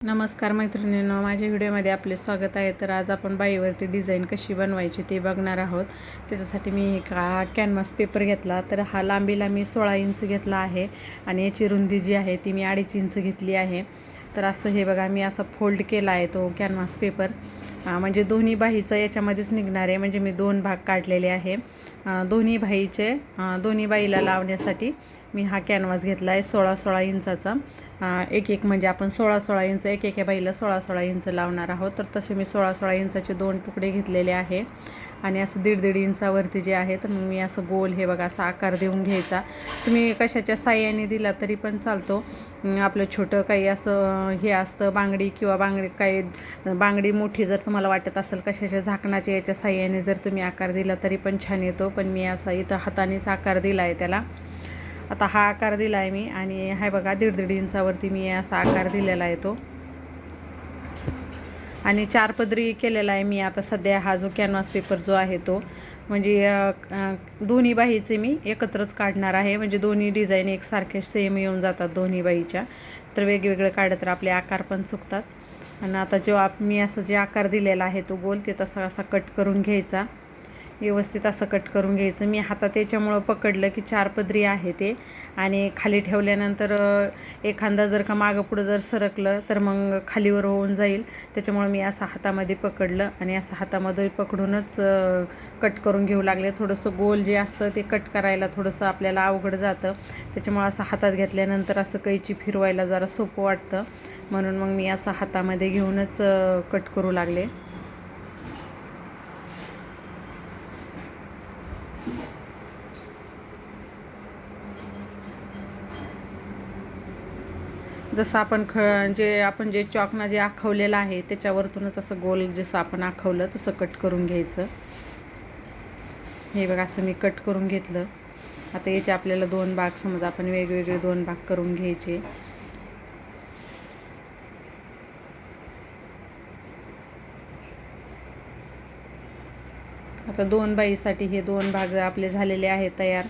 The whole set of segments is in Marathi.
नमस्कार मैत्रिणींनो, माझ्या व्हिडिओमध्ये आपले स्वागत आहे. तर आज आपण बाईवरती डिझाईन कशी बनवायची ते बघणार आहोत. त्याच्यासाठी मी कॅनव्हास पेपर घेतला. तर हा लांबीला मी 16 इंच घेतला आहे आणि याची रुंदी जी आहे ती मी 2.5 इंच घेतली आहे. तर असं हे बघा, मी असा फोल्ड केला आहे तो कॅनव्हास पेपर. म्हणजे दोन्ही बाहीचं याच्यामध्येच निघणार आहे. म्हणजे मी 2 भाग काढलेले आहे. दोन्ही बाईला लावण्यासाठी मी हा कॅनव्हास घेतला आहे 16-16 इंचाचा. एक म्हणजे आपण 16-16 इंच एका बाईला 16-16 इंच लावणार आहोत. तर तसे मी 16-16 इंचाचे 2 तुकडे घेतलेले आहे आणि असं 1.5-1.5 इंचावरती जे आहे तर मग मी असं गोल हे बघा असा आकार देऊन घ्यायचा. तुम्ही कशाच्या साह्याने दिला तरी पण चालतो. आपलं छोटं काही असं हे असतं बांगडी किंवा बांगडी मोठी जर तुम्हाला वाटत असेल कशाच्या झाकणाच्या याच्या साह्याने जर तुम्ही आकार दिला तरी पण छान येतो. पण मी असा इथं हातानेच आकार दिला आहे त्याला. आता हा आकार दिला आहे मी आणि हा बघा 1.5-1.5 इंचावरती मी असा आकार दिलेला आहे तो. आणि 4 पदरी केलेला आहे मी आता सध्या हा जो कॅनव्हास पेपर जो आहे तो. म्हणजे दोन्ही बाहीचे मी एकत्रच काढणार आहे. म्हणजे दोन्ही डिझाईन एकसारखे सेम येऊन जातात दोन्ही बाहीच्या. तर वेगवेगळे काढत तर आपले आकार पण चुकतात. आणि आता जेव्हा मी असं जे आकार दिलेला आहे तो गोल ते तसा असा कट करून घ्यायचा. व्यवस्थित असं कट करून घ्यायचं. मी हातात त्याच्यामुळं पकडलं की 4 पदरी आहे ते आणि खाली ठेवल्यानंतर एखादा जर का मागं पुढं जर सरकलं तर मग खालीवर होऊन जाईल. त्याच्यामुळं मी असं हातामध्ये पकडलं आणि असं हातामध्ये पकडूनच कट करून घेऊ लागले. थोडंसं गोल जे असतं ते कट करायला थोडंसं आपल्याला अवघड जातं. त्याच्यामुळं असं हातात घेतल्यानंतर असं कैची फिरवायला जरा सोपं वाटतं. म्हणून मग मी असं हातामध्ये घेऊनच कट करू लागले. जसं आपण जे चॉकनं जे आखवलेलं आहे त्याच्यावरतूनच असं गोल जसं आपण आखवलं तसं कट करून घ्यायचं. हे बघा असं मी कट करून घेतलं. आता याचे आपल्याला 2 भाग समजा आपण वेगवेगळे 2 भाग करून घ्यायचे. आता 2 बाईसाठी हे 2 भाग आपले झालेले आहेत तयार.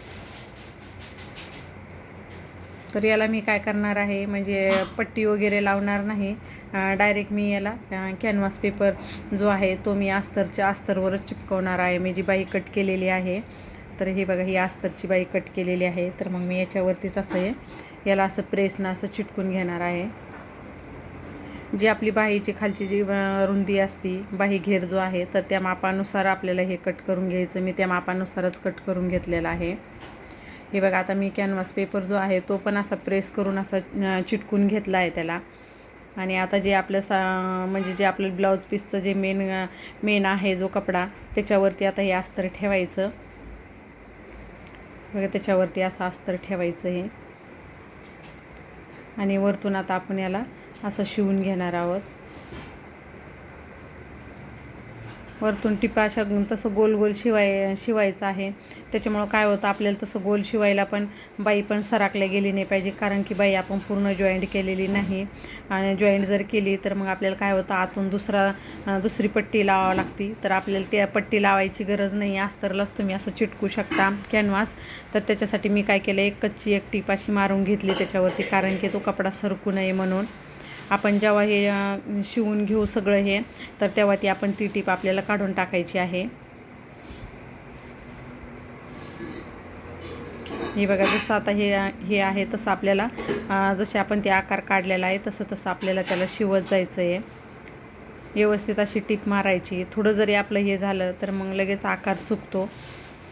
तर याला मी काय करणार आहे म्हणजे पट्टी वगैरे लावणार नाही. डायरेक्ट मी याला कॅनव्हास पेपर जो आहे तो मी अस्तरवरच चिपकवणार आहे. मी जी बाई कट केलेली आहे तर हे बघा ही अस्तरची बाई कट केलेली आहे. तर मग मी याच्यावरतीच असं याला असं प्रेसनं असं चिटकून घेणार आहे. जी आपली बाहीची खालची जी रुंदी असती बाही घेर जो आहे तर त्या मापानुसार आपल्याला हे कट करून घ्यायचं. मी त्या मापानुसारच कट करून घेतलेला आहे. हे बघा आता मी कॅनव्हास पेपर जो आहे तो पण असा प्रेस करून असा चिटकून घेतला आहे त्याला. आणि आता जे आपलं म्हणजे जे आपलं ब्लाऊज पीसचं जे मेन आहे जो कपडा त्याच्यावरती आता हे अस्तर ठेवायचं. बघा त्याच्यावरती असं अस्तर ठेवायचं हे आणि वरतून आता आपण याला असं शिवून घेणार आहोत. वरतून टिपा अशा तसं गोल गोल शिवायचं आहे. त्याच्यामुळं काय होतं आपल्याला तसं गोल शिवायला पण बाई पण सराकल्या गेली नाही पाहिजे. कारण की बाई आपण पूर्ण जॉईंट केलेली नाही आणि जॉईंट जर केली तर मग आपल्याला काय होतं आतून दुसरी पट्टी लावावी लागते. तर आपल्याला त्या पट्टी लावायची गरज नाही. अस्तरलाच तुम्ही असं चिटकू शकता कॅनव्हास. तर त्याच्यासाठी मी काय केलं एक टीप अशी मारून घेतली त्याच्यावरती. कारण की तो कपडा सरकू नये म्हणून. आपण जेव्हा हे शिवून घेऊ सगळं हे तर तेव्हा ती टीप आपल्याला काढून टाकायची आहे. हे बघा जसं आता हे आहे तसं आपल्याला जसे आपण ते आकार काढलेला आहे तसं आपल्याला त्याला शिवत जायचं आहे. व्यवस्थित अशी टीप मारायची. थोडं जरी आपलं हे झालं तर मग लगेच आकार चुकतो.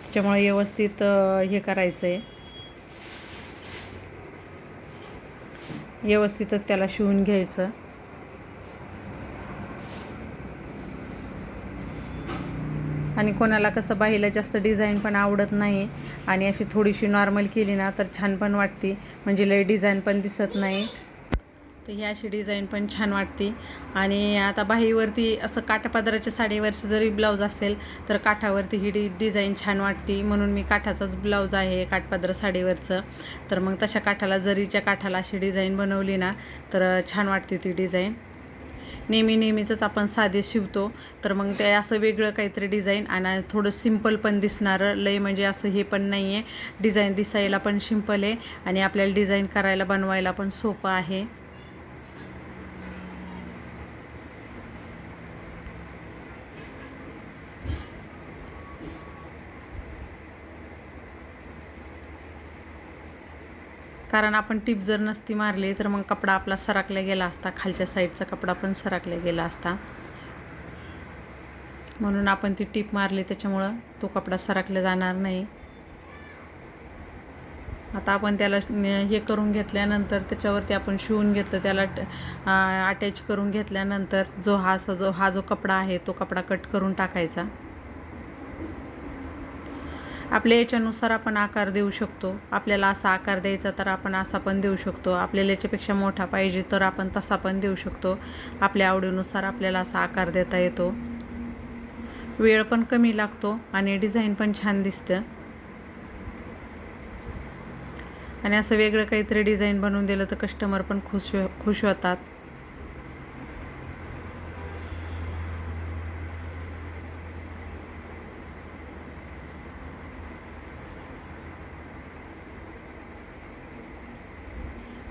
त्याच्यामुळे व्यवस्थित हे करायचं आहे. व्यवस्थितच त्याला शिवून घ्यायचं. आणि कोणाला कसं बाहीला जास्त डिझाईन पण आवडत नाही आणि अशी थोडीशी नॉर्मल केली ना तर छान पण वाटते. म्हणजे लई डिझाईन पण दिसत नाही. तर ही अशी डिझाईन पण छान वाटते. आणि आता बाहीवरती असं काठापदराच्या साडीवरचं जरी ब्लाऊज असेल तर काठावरती ही डिझाईन छान वाटते. म्हणून मी काठाचाच ब्लाऊज आहे काठपदर साडीवरचं. तर मग तशा काठाला जरीच्या काठाला अशी डिझाईन बनवली ना तर छान वाटते ती डिझाईन. नेहमीचंच आपण साधे शिवतो तर मग ते असं वेगळं काहीतरी डिझाईन आणि थोडं सिंपल पण दिसणारं. लय म्हणजे असं हे पण नाही आहे. डिझाईन दिसायला पण सिंपल आहे आणि आपल्याला डिझाईन करायला बनवायला पण सोपं आहे. कारण आपण टीप जर नसती मारली तर मग कपडा आपला सरकला गेला असता, खालच्या साईडचा कपडा पण सरकला गेला असता. म्हणून आपण ती टीप मारली, त्याच्यामुळं तो कपडा सरकला जाणार नाही. आता आपण त्याला हे करून घेतल्यानंतर त्याच्यावरती आपण शिवून घेतलं, त्याला अटॅच करून घेतल्यानंतर हा जो कपडा आहे तो कपडा कट करून टाकायचा. आपल्या याच्यानुसार आपण आकार देऊ शकतो. आपल्याला असा आकार द्यायचा तर आपण असा पण देऊ शकतो. आपल्याला याच्यापेक्षा मोठा पाहिजे तर आपण तसा पण देऊ शकतो. आपल्या आवडीनुसार आपल्याला असा आकार देता येतो. वेळ पण कमी लागतो आणि डिझाईन पण छान दिसतं. आणि असं वेगळं काहीतरी डिझाईन बनवून दिलं तर कस्टमर पण खुश होतात.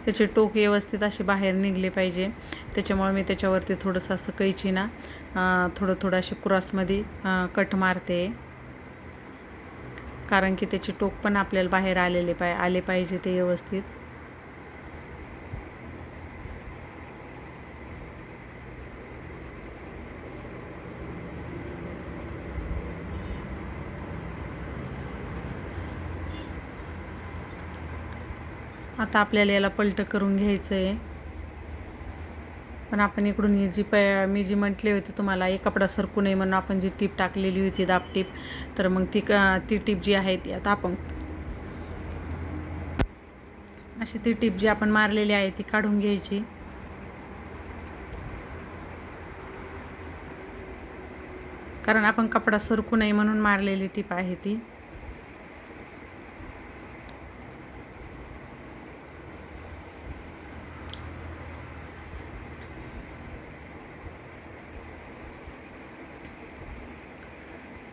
त्याचे टोक व्यवस्थित असे बाहेर निघले पाहिजे. त्याच्यामुळे मी त्याच्यावरती थोडंसं असं कैचीना थोडं असे क्रॉसमध्ये कट मारते, कारण की त्याचे टोक पण आपल्याला बाहेर आले पाहिजे ते व्यवस्थित. आता आपल्याला याला पलट करून घ्यायचं आहे. पण आपण इकडून ही मी जी म्हटली होती तुम्हाला एक कपडा सरकू नये म्हणून आपण जी टीप टाकलेली होती, दाब टीप, तर मग ती टीप जी आहे ती आता आपण अशी ती टीप जी आपण मारलेली आहे ती काढून घ्यायची. कारण आपण कपडा सरकू नये म्हणून मारलेली टीप आहे ती.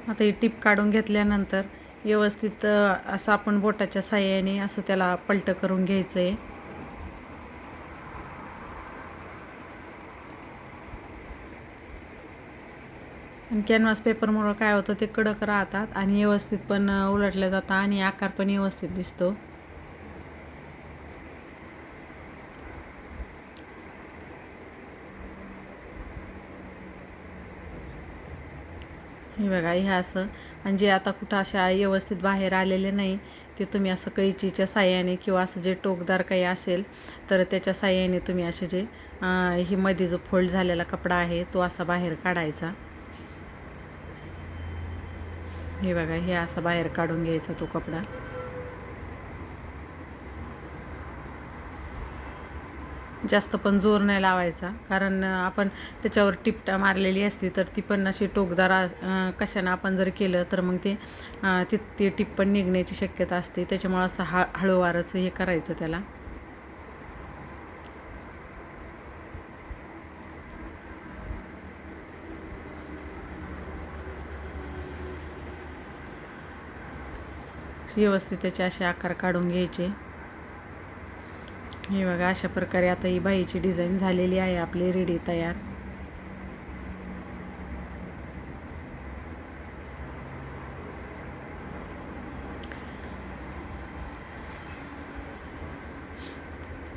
आता ही टीप काढून घेतल्यानंतर व्यवस्थित असं आपण बोटाच्या साहाय्याने असं त्याला पलट करून घ्यायचं आहे. आणि कॅनव्हास पेपरमुळं काय होतं, ते कडक राहतात आणि व्यवस्थित पण उलटल्या जातात आणि आकार पण व्यवस्थित दिसतो. हे बघा, हे असं. आणि जे आता कुठं अशा व्यवस्थित बाहेर आलेले नाही ते तुम्ही असं कैचीच्या साहाय्याने किंवा असं जे टोकदार काही असेल तर त्याच्या साहाय्याने तुम्ही असे जे हे मध्ये जो फोल्ड झालेला कपडा आहे तो असा बाहेर काढायचा. हे बघा, हे असं बाहेर काढून घ्यायचा तो कपडा. जास्त पण जोर नाही लावायचा, कारण आपण त्याच्यावर टिपटा मारलेली असते तर ती पण अशी टोकदार कशानं आपण जर केलं तर मग ते टिप पण निघण्याची शक्यता असते. त्याच्यामुळं असं हळूवारच हे करायचं त्याला. व्यवस्थित त्याचे असे आकार काढून घ्यायचे. हे बघा, अशा प्रकारे आता ही बाईची डिझाईन झालेली आहे आपली रेडी तयार.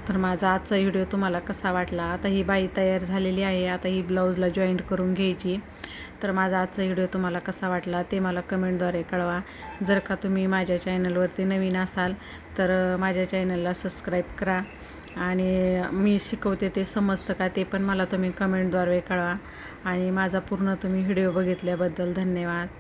तर माझा आजचा व्हिडिओ तुम्हाला कसा वाटला? आता ही बाई तयार झालेली आहे. आता ही ब्लाऊजला जॉईंट करून घ्यायची. तर माझा आजचा व्हिडिओ तुम्हाला कसा वाटला ते मला कमेंटद्वारे कळवा. जर का तुम्ही माझ्या चॅनलवरती नवीन असाल तर माझ्या चॅनलला सबस्क्राईब करा. आणि मी शिकवते ते समजतं का ते पण मला तुम्ही कमेंटद्वारे कळवा. आणि माझा पूर्ण तुम्ही व्हिडिओ बघितल्याबद्दल धन्यवाद.